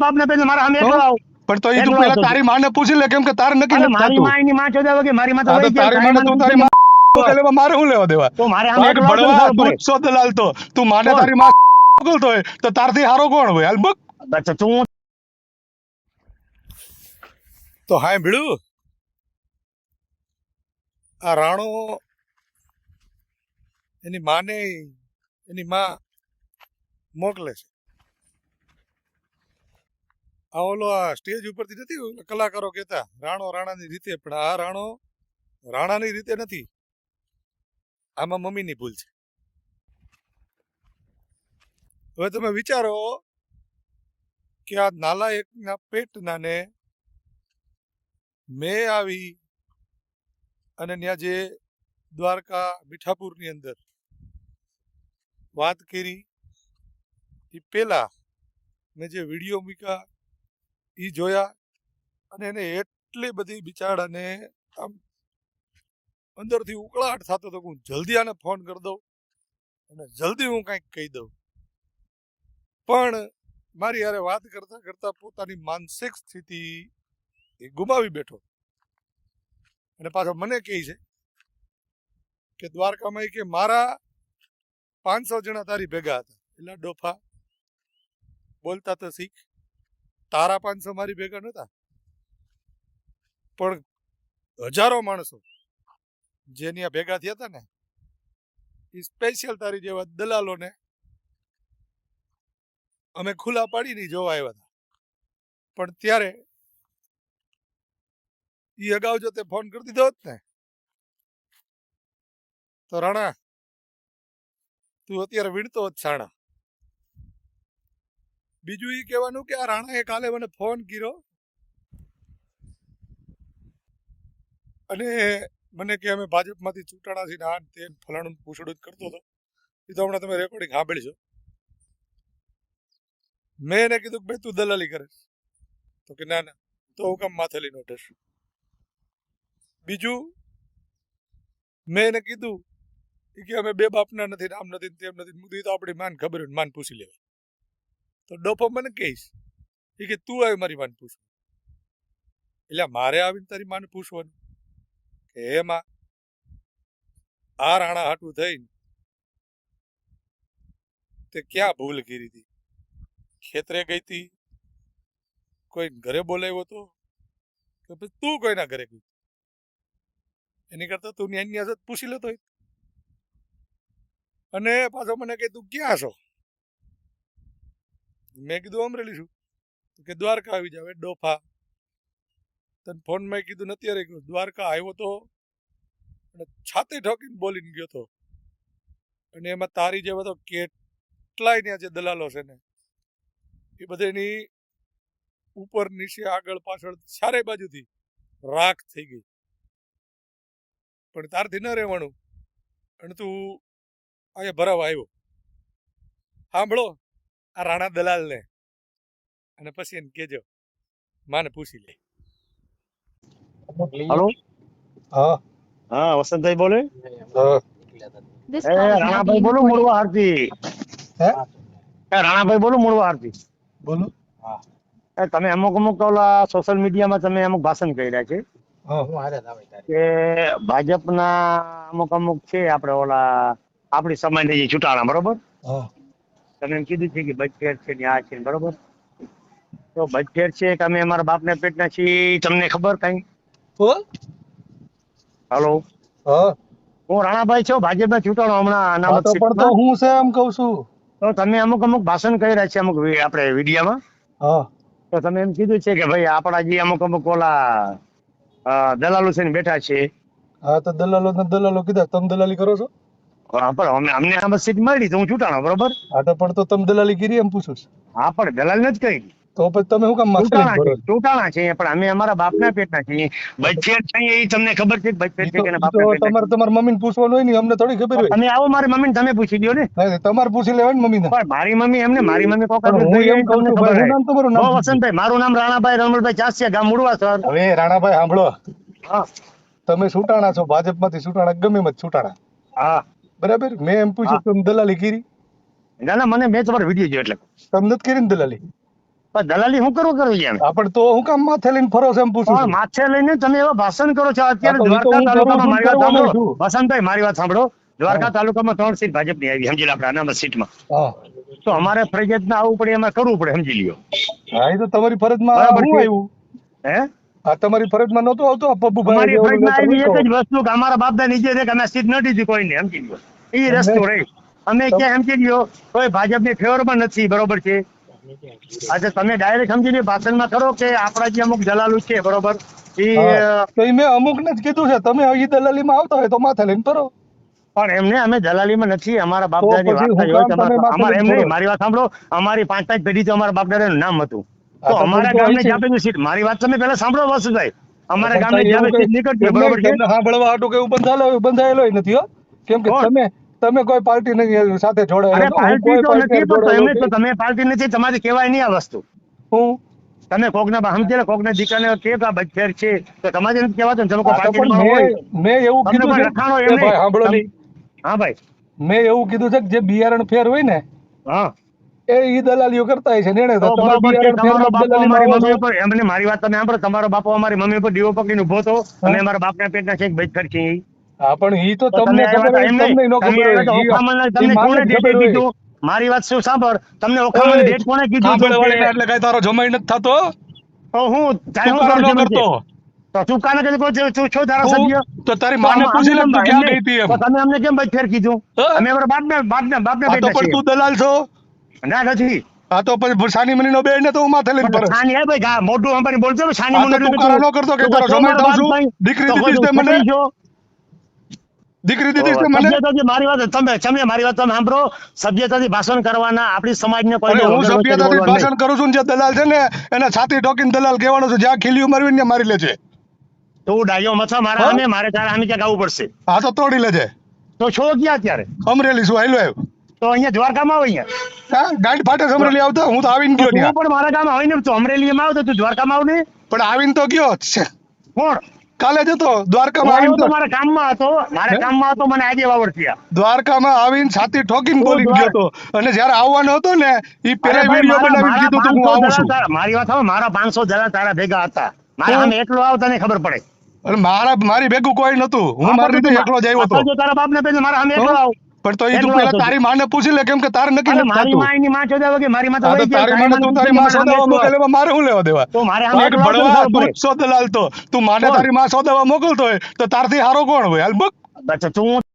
બાપને પેલા મારા સામે તો? એકલો આવ પણ તો એ તું એકલો પેલા આવતો તારી માને પૂછી લે, કેમ કે તારે નક્કી અરે નથી મારી થતું. માં એની માં ચોદાવે કે મારી માં તો હા, તો વહી જાય, તારી માને તું તારી માં કે લેવા મારે શું લેવા દેવા? તો મારે સામે પગ એકલો આવતો ને ભળવા ખબર તું જ છો દલાલ. તો તું માને કોણ? તારી માં મોકલતો હોય તો તારથી હારો કોણ હોય? હાલ બક. પડે તું તો હા ભીડું આ રાણો એની માને એની માં મોકલે છે. આ ઓલો આ સ્ટેજ ઉપરથી નથી કલાકારો કહેતા રાણો રાણાની રીતે, પણ આ રાણો રાણાની રીતે નથી. આમાં મમ્મીની ભૂલ છે. હવે તમે વિચારો કે આ નાલાયકના પેટના ને મેં આવી અને ત્યાં જે દ્વારકા મીઠાપુરની અંદર વાત કરી એ પેલા મેં જે વિડીયો મૂક્યા એ જોયા, અને એને એટલી બધી બિચારાને આમ અંદરથી ઉકળાટ થતો હતો કે હું જલ્દી આને ફોન કરી દઉં અને જલ્દી હું કંઈક કહી દઉં. પણ મારી યારે વાત કરતા કરતા પોતાની માનસિક સ્થિતિ એ ગુમાવી બેઠો. અને પાછો મને કહે છે કે દ્વારકામાં કે મારા 500 જણા તારી ભેગા હતા. એટલે ડોફા બોલતા તો શીખ. તારા 500 મારી ભેગા નતા, પણ હજારો માણસો જેની આ ભેગા થયા હતા ને એ સ્પેશિયલ તારી જેવા દલાલોને અમે ખુલ્લા પાડીને જોવા આવ્યા હતા. પણ ત્યારે એ અગાઉ જો તે ફોન કરી દીધો હોત ને તો રાણા તું અત્યારે વીણતો હોત છાણા. બીજું એ કહેવાનું કે આ રાણાએ કાલે મને ફોન કર્યો અને મને કે અમે ભાજપમાંથી ચૂંટાણા છીએ, આ તે ફલાણું પૂછડું કરતો હતો. એ તો હમણાં તમે રેકોર્ડિંગ સાંભળજો. મેં એને કીધું કે ભાઈ તું દલાલી કરે, તો કે ના ના, તો હું કામ માથે લઈને ઉઠીશ. બીજું મેં એને કીધું કે અમે બે બાપના નથી, આમ નથી તેમ નથી. મુદ્દી તો આપણી માન ખબર હોય, માન પૂછી લેવાય. તો ડોફો મને કહીશ એ કે તું આવી મારી માન પૂછ. એટલે મારે આવીને તારી માને પૂછવાનું કે એમાં આ રાણા હાટું થઈને તે ક્યાં ભૂલ કરી હતી? ખેતરે ગઈ હતી, કોઈ ઘરે બોલાવ્યો હતો કે પછી તું કોઈના ઘરે ગઈ? એની કરતા તું ન્યાય પૂછી લેતો હોય. અને પાછો મને કે તું ક્યાં છો? મેં કીધું અમરેલી છું. કે દ્વારકા આવી જાવ. ડોફા તને ફોનમાં કીધું નથી, અત્યારે કીધું દ્વારકા આવ્યો તો અને છાતી ઠોકીને બોલીને ગયો તો. અને એમાં તારી જેવા તો કેટલાય ત્યાં જે દલાલો છે ને એ બધાની ઉપર નીચે આગળ પાછળ ચારે બાજુથી રાખ થઈ ગઈ. પણ તારથી ન રહેવાનું અને તું અહીંયા ભરાવા આવ્યો. સાંભળો આ રાણા દલાલ ને, અને પછી એને કેજો માને પૂછી લે. હલો હા હા વસંતભાઈ બોલે. હા રાણાભાઈ બોલું મૂળવા હારથી. હે રાણાભાઈ બોલું મૂળવા હારથી. બોલો. તમે અમુક અમુક ઓલા સોશિયલ મીડિયામાં તમે અમુક ભાષણ કર્યા છે કે ભાજપના અમુક અમુક છે આપણે ઓલા આપણી સમાજની જે ચૂંટાણા, બરોબર? હા તમે એમ કીધું છે કે બજફેર છે ને આ છે ને, બરોબર? તો બજફેર છે કે અમે અમારા બાપના પેટના છીએ, તમને ખબર કઈ? હલો, હા હું રાણાભાઈ છું, ભાજપના ચૂંટાણો હમણાં હા અનામત તો પણ તો સીટમાં. હું છે એમ કઉ છું. તો તમે અમુક અમુક ભાષણ કર્યા છે અમુક આપણે વિડીયામાં. હા તો તમે એમ કીધું છે કે ભાઈ આપણા જે અમુક અમુક ઓલા દલાલો છે ને બેઠા છે. હા તો દલાલો કીધા તમે દલાલી કરો છો. પણ અમને અનામત સીટ મળી તો હું ચૂંટાણો, બરોબર? હા તો પણ તો તમે દલાલી કરી એમ પૂછું છું. હા પણ દલાલ નથી કરી. તો પછી તમે શું કામ માથે લઈને ભરો છો? ચૂંટાણા છે પણ અમે અમારા બાપના પેટના છીએ. બજફેર છે એ તમને ખબર છે કે બજફેર છે કે એના ઈ તો બાપના પેટના તમારે છીએ? તમારા મમ્મીને પૂછવાનું હોય ને, અમને થોડી ખબર હોય. તમે આવો મારી મમ્મીને તમે પૂછી લ્યો ને. નહીં, તમારે પૂછી લેવાય ને મમ્મીને. પણ મારી મમ્મી એમને મારી મમ્મી કોકા પણ દૂધ હું દઈ એમ આવીને કઉ તમને છું ખબર ભાઈ, હું હોય. નામ તમારું બહુ નામ કીધું. વસંતભાઈ, મારું નામ રાણાભાઈ રમણભાઈ ચાસિયા, ગામ મુડવા સર. હવે રાણાભાઈ સાંભળો, હા તમે છૂટાણા છો, ભાજપમાંથી છૂટાણા, ગમે એમ જ છૂટાણા, હા. બરાબર? મેં એમ પૂછ્યું તમે દલાલી કરી? ના ના, મને મેં તમારો વિડીયો જોયો એટલે. તમે નથી કરી ને દલાલી? પણ દલાલી હું કરું છે એમ? પણ તો હું કામ માથે લઈને ફરો છો એમ પૂછું પણ છું. માથે લઈને તમે એવા ભાષણ કરો છો અત્યારે હા, તો એ તો દ્વારકા હું તાલુકામાં કરું છું, મારી વાત કરવાનો સાંભળો છું. વસંતભાઈ, મારી વાત સાંભળો. દ્વારકા હા. તાલુકામાં 3 સીટ ભાજપની આવી, સમજી લો આપણે અનામત સીટમાં. હા તો અમારે ફરજિયાતમાં આવવું પડે, એમાં કરવું પડે, સમજી લ્યો. હા, એ તો તમારી ફરજમાં બરાબર હું છે. આવ્યું. હે હા, તમારી ફરજમાં નહોતું આવતું આ પપ્પુભાઈ અમારી જે ઓલું ફરજમાં લેટર આવી એક લખ્યો. જ વસ્તુ કે અમારા બાપદા નીચે છે કે અમે સીટ ન દીધી કોઈને, સમજી લ્યો. એ એમ રસ્તો નહીં. રહી. અમે તમ- ક્યાં સમજી લ્યો કોઈ ભાજપની ફેવરમાં નથી, બરોબર છે. આજે તમે ડાયરેક્ટ સમજી લ્યો ભાષણમાં કરો કે આપણા જે અમુક દલાલો છે, બરોબર, એ હા, તો એ મેં અમુકને જ કીધું છે, તમે એ દલાલીમાં આવતા હોય તો માથે લઈને ફરો. પણ એમને અમે દલાલીમાં નથી. અમારા તો બાપદાદાની પછી વાર્તા હું હોય કામ છે. તમે માથે અમારે લઈને એમ ફરો? નહીં, મારી વાત સાંભળો. અમારી 5-5 પેઢી તો અમારા બાપદાદાનું નામ હતું. હા, તો તો અમારા તો ગામને હોય છે. જે આપેલું સીટ, મારી વાત તમે પહેલા સાંભળો વસુભાઈ. અમારા પણ ગામને કઈ જે એવું આપેલી સીટ કઈ નીકળતી હોય, એમ નહીં, બરોબર છે. તમને સાંભળવા હાટું કે એવું બંધાયેલો નથી હો. કેમ કે કોણ? તમે કોઈ પાર્ટી સાથે અરે જોડાયેલા છો, હું પાર્ટી કોઈ તો પાર્ટી નથી, પણ તો જોડાયેલો એમને તો નથી. તમે પાર્ટી નથી, તમારે કહેવાય નહીં આ વસ્તુ. હું તમે કોકના સમજેલા કોકના દીકરાને કે આ બચફેર છે, તો તમારે નથી કહેવાતું ને, તમે કોઈ હા, તો પાર્ટીનો પણ માણસ હોય, મેં એવું તમને કીધું કોઈ છે લખાણો કે એમ નહીં. ભાઈ સાંભળો ની, હા ભાઈ. મેં એવું કીધું છે કે જે બિયારણ ફેર હોય ને હા, એ ઈ દલાલીઓ કરતા હોય છે ને, એને તો તમારે બરોબર છે. બિયારણ તમારો ફેરમાં જ બાપો દલાલીમાં અમારી આવો છો. મમ્મી ઉપર, એમને મારી વાત તમે સાંભળો. તમારો બાપો અમારી મમ્મી ઉપર દીવો પકડીને ઉભો હતો. હા? અમે અમારા બાપના પેટના છે બચફેર છે ઈ. હા, પણ ઈ તો તો તમે તમને આવ્યા ખબર હતા હોય, એમ નહીં. તમને ન તમે ખબર આવ્યા હોય. તો ઓખામણના ઈ તમને માને કોણે જ ડેટે ખબર હોય. કીધું? મારી વાત શું સાંભળ. તમને ઓખામણની ડેટ કોણે કીધું હતું કે એટલે કઈ તારો જમાઈ નથી થતો. તો હું ચાહે હું તુકારો કરું ન છું કરતો. તો તું કાને કીધું તું છો ધારાસભ્ય? તો તારી તો માને પૂછી લે કેમ તું એમ ક્યાં નહીં. ગઈ હતી એમ. તો તમે અમને કેમ બચફેર કીધું? હા? અમે અમારા બાપના આ તો પેટના પણ છીએ. તું દલાલ છો. ના નથી. આ તો પછી સાની મની નો બે ને તો હું માથે લઈને પણ ફરસ. છાની હે ભાઈ, મોઢું સંભાળી બોલજો ને. છાની આ તો મુંડે તું કારા ન કરતો કે તારો જમાઈ દઉં છું. દીકરી દીધી છે મને. દીકરી દીધી છે મને. સભ્યતાથી મારી વાત તમે મારી વાત તમે સાંભળો. સભ્યતાથી ભાષણ કરવાના, આપણી સમાજને કોઈ અરે દી હું વગર વચ્ચે સભ્યતાથી બોલવાનું નહીં. ભાષણ કરું છું ને, જે દલાલ છે ને એને છાતી ઠોકીને દલાલ કહેવાનો છે. જ્યાં ખીલ્યું મારવી ને મારી લેજે. તું ડાયો મથા મારા હા? સામે, મારે તારા સામે ક્યાંક આવવું પડશે. હા, તો તોડી લેજે. તો છો ક્યાં અત્યારે? અમરેલી શું હાલ્યો આવ્યો. તો અહીંયા દ્વારકામાં આવ અહીંયા. હા, ગાંઠ ફાટે છે અમરેલી આવતો હું તો આવીને તો ગયો તું ત્યાં. પણ મારા ગામમાં હોય ને, તું અમરેલીમાં આવ તો તું દ્વારકામાં આવ ને. પણ આવીને તો ગયો છે. કોણ? કાલે જતો હું દ્વારકામાં આવ્યો આવીને તો તો મારા કામમાં હતો. મારા હે? કામમાં હતો, મને આજે વાવડ થયા. દ્વારકામાં આવીને છાતી ઠોકીને તું બોલીને ગયો તો. અને જ્યારે આવવાનો હતો ને ઈ અરે પેલા ભાઈ, વિડીયો બનાવીને મારા કીધું તું હું 500 આવું દલાલ છું. મારી વાત સાંભળ, મારા 500 દલાલ તારા ભેગા હતા. મારા હું? સામે એકલો આવ તને ખબર પડે. અને મારી ભેગું કોઈ નતું. હું હા, મારી પણ રીતે એકલો જ આવ્યો હતો. જો તારા બાપને પેલા મારા સામે એકલો હં? આવ. પણ તો એ તું એકલો પેલા આવતો તારી માને પૂછી લે, કેમ કે તારે નક્કી અરે નથી મારી થતું. માં એની માં ચોદા વગે મારી માં તો હા, તો વહી જાય. તારી માને તું તારી માં સોદાવા મોકલે, એમાં મારે શું લેવા દેવા. તો મારે સામે પાક એકલો આવતો ને ભણવા ખબર તું પડે. જ સો દલાલ તો તું માને કોણ? તારી માં સોદાવા મોકલતો હોય તો તારથી હારો કોણ હોય હાલ બક. અચ્છા તું